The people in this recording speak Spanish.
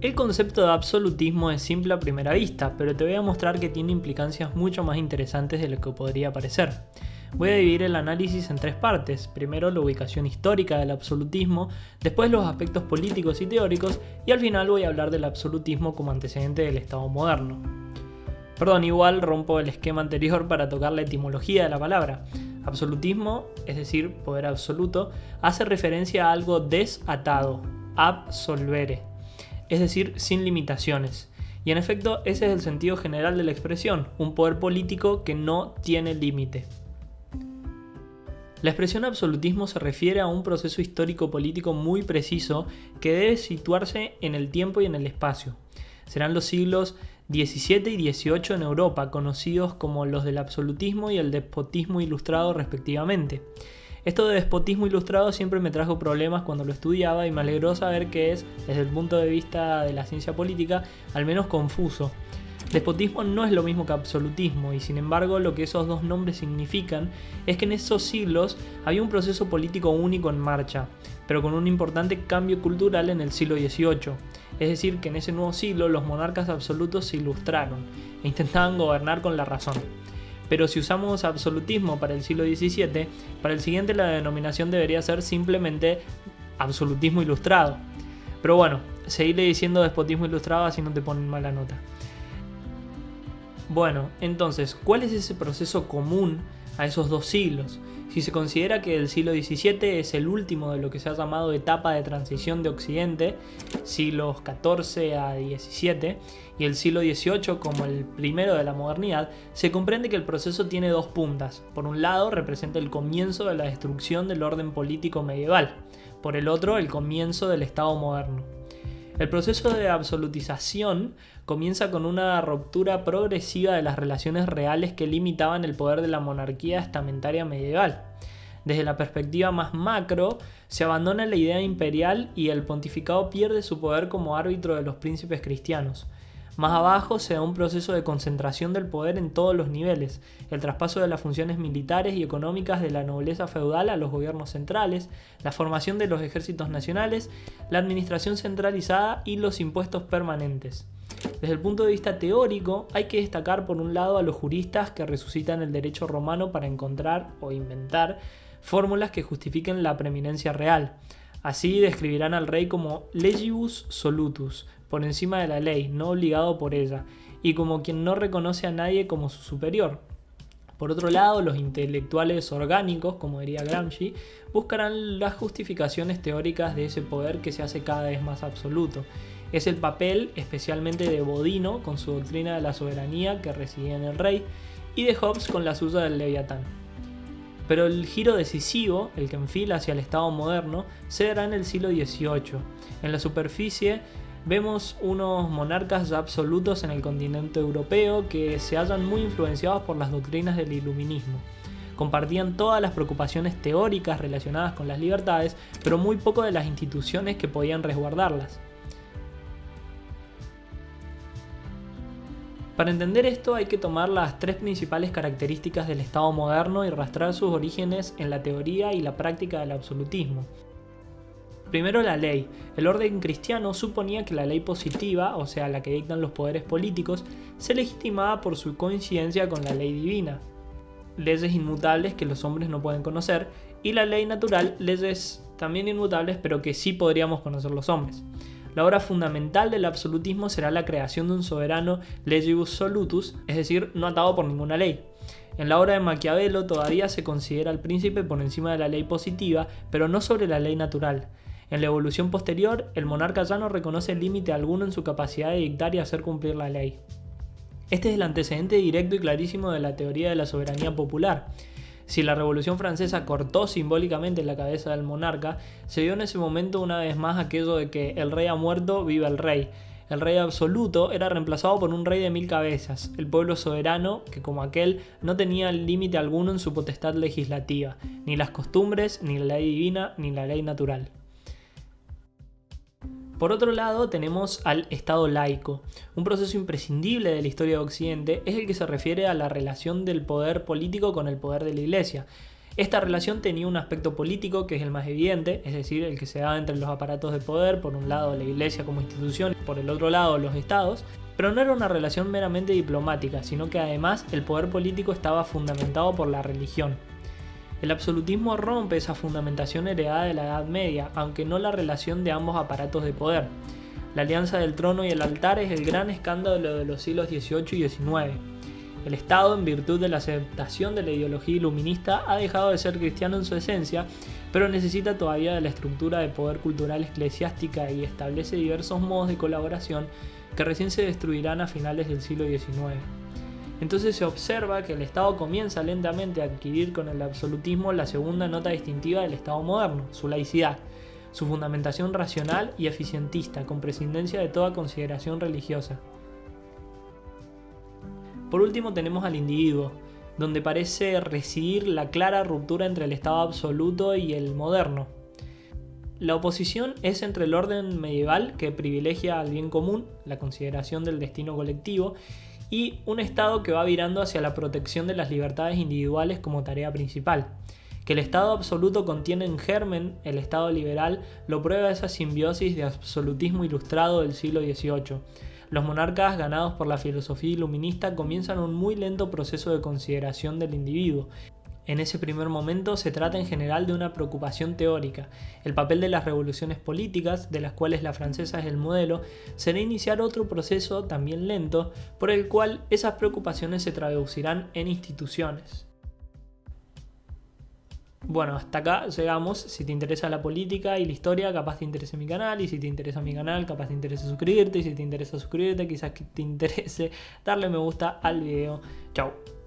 El concepto de absolutismo es simple a primera vista, pero te voy a mostrar que tiene implicancias mucho más interesantes de lo que podría parecer. Voy a dividir el análisis en tres partes. Primero la ubicación histórica del absolutismo, después los aspectos políticos y teóricos, y al final voy a hablar del absolutismo como antecedente del Estado moderno. Perdón, igual rompo el esquema anterior para tocar la etimología de la palabra. Absolutismo, es decir, poder absoluto, hace referencia a algo desatado, absolvere, es decir, sin limitaciones. Y en efecto, ese es el sentido general de la expresión, un poder político que no tiene límite. La expresión absolutismo se refiere a un proceso histórico-político muy preciso que debe situarse en el tiempo y en el espacio. Serán los siglos XVII y XVIII en Europa, conocidos como los del absolutismo y el despotismo ilustrado respectivamente. Esto de despotismo ilustrado siempre me trajo problemas cuando lo estudiaba y me alegró saber que es, desde el punto de vista de la ciencia política, al menos confuso. Despotismo no es lo mismo que absolutismo y sin embargo lo que esos dos nombres significan es que en esos siglos había un proceso político único en marcha, pero con un importante cambio cultural en el siglo XVIII. Es decir, que en ese nuevo siglo los monarcas absolutos se ilustraron e intentaban gobernar con la razón. Pero si usamos absolutismo para el siglo XVII, para el siguiente la denominación debería ser simplemente absolutismo ilustrado. Pero bueno, seguirle diciendo despotismo ilustrado así no te ponen mala nota. Bueno, entonces, ¿cuál es ese proceso común a esos dos siglos? Si se considera que el siglo XVII es el último de lo que se ha llamado etapa de transición de Occidente, siglos XIV a XVII, y el siglo XVIII como el primero de la modernidad, se comprende que el proceso tiene dos puntas. Por un lado, representa el comienzo de la destrucción del orden político medieval. Por el otro, el comienzo del Estado moderno. El proceso de absolutización comienza con una ruptura progresiva de las relaciones reales que limitaban el poder de la monarquía estamentaria medieval. Desde la perspectiva más macro, se abandona la idea imperial y el pontificado pierde su poder como árbitro de los príncipes cristianos. Más abajo se da un proceso de concentración del poder en todos los niveles, el traspaso de las funciones militares y económicas de la nobleza feudal a los gobiernos centrales, la formación de los ejércitos nacionales, la administración centralizada y los impuestos permanentes. Desde el punto de vista teórico, hay que destacar por un lado a los juristas que resucitan el derecho romano para encontrar o inventar fórmulas que justifiquen la preeminencia real. Así describirán al rey como legibus solutus, por encima de la ley, no obligado por ella, y como quien no reconoce a nadie como su superior. Por otro lado, los intelectuales orgánicos, como diría Gramsci, buscarán las justificaciones teóricas de ese poder que se hace cada vez más absoluto. Es el papel especialmente de Bodino con su doctrina de la soberanía que residía en el rey, y de Hobbes con la suya del Leviatán. Pero el giro decisivo, el que enfila hacia el Estado moderno, se dará en el siglo XVIII. En la superficie vemos unos monarcas ya absolutos en el continente europeo que se hallan muy influenciados por las doctrinas del iluminismo. Compartían todas las preocupaciones teóricas relacionadas con las libertades, pero muy poco de las instituciones que podían resguardarlas. Para entender esto hay que tomar las tres principales características del Estado moderno y rastrear sus orígenes en la teoría y la práctica del absolutismo. Primero, la ley. El orden cristiano suponía que la ley positiva, o sea, la que dictan los poderes políticos, se legitimaba por su coincidencia con la ley divina, leyes inmutables que los hombres no pueden conocer, y la ley natural, leyes también inmutables pero que sí podríamos conocer los hombres. La obra fundamental del absolutismo será la creación de un soberano legibus solutus, es decir, no atado por ninguna ley. En la obra de Maquiavelo todavía se considera al príncipe por encima de la ley positiva, pero no sobre la ley natural. En la evolución posterior, el monarca ya no reconoce límite alguno en su capacidad de dictar y hacer cumplir la ley. Este es el antecedente directo y clarísimo de la teoría de la soberanía popular. Si la Revolución Francesa cortó simbólicamente la cabeza del monarca, se dio en ese momento una vez más aquello de que el rey ha muerto, viva el rey. El rey absoluto era reemplazado por un rey de 1000 cabezas, el pueblo soberano que como aquel no tenía límite alguno en su potestad legislativa, ni las costumbres, ni la ley divina, ni la ley natural. Por otro lado tenemos al Estado laico. Un proceso imprescindible de la historia de Occidente es el que se refiere a la relación del poder político con el poder de la Iglesia. Esta relación tenía un aspecto político que es el más evidente, es decir, el que se da entre los aparatos de poder, por un lado la Iglesia como institución y por el otro lado los estados, pero no era una relación meramente diplomática, sino que además el poder político estaba fundamentado por la religión. El absolutismo rompe esa fundamentación heredada de la Edad Media, aunque no la relación de ambos aparatos de poder. La alianza del trono y el altar es el gran escándalo de los siglos XVIII y XIX. El Estado, en virtud de la aceptación de la ideología iluminista, ha dejado de ser cristiano en su esencia, pero necesita todavía de la estructura de poder cultural eclesiástica y establece diversos modos de colaboración que recién se destruirán a finales del siglo XIX. Entonces se observa que el Estado comienza lentamente a adquirir con el absolutismo la segunda nota distintiva del Estado moderno, su laicidad, su fundamentación racional y eficientista, con prescindencia de toda consideración religiosa. Por último tenemos al individuo, donde parece residir la clara ruptura entre el Estado absoluto y el moderno. La oposición es entre el orden medieval, que privilegia al bien común, la consideración del destino colectivo, y un Estado que va virando hacia la protección de las libertades individuales como tarea principal. Que el Estado absoluto contiene en germen el Estado liberal lo prueba esa simbiosis de absolutismo ilustrado del siglo XVIII. Los monarcas, ganados por la filosofía iluminista, comienzan un muy lento proceso de consideración del individuo. En ese primer momento se trata en general de una preocupación teórica. El papel de las revoluciones políticas, de las cuales la francesa es el modelo, será iniciar otro proceso, también lento, por el cual esas preocupaciones se traducirán en instituciones. Bueno, hasta acá llegamos. Si te interesa la política y la historia, capaz te interese mi canal. Y si te interesa mi canal, capaz te interesa suscribirte. Y si te interesa suscribirte, quizás que te interese darle me gusta al video. Chau.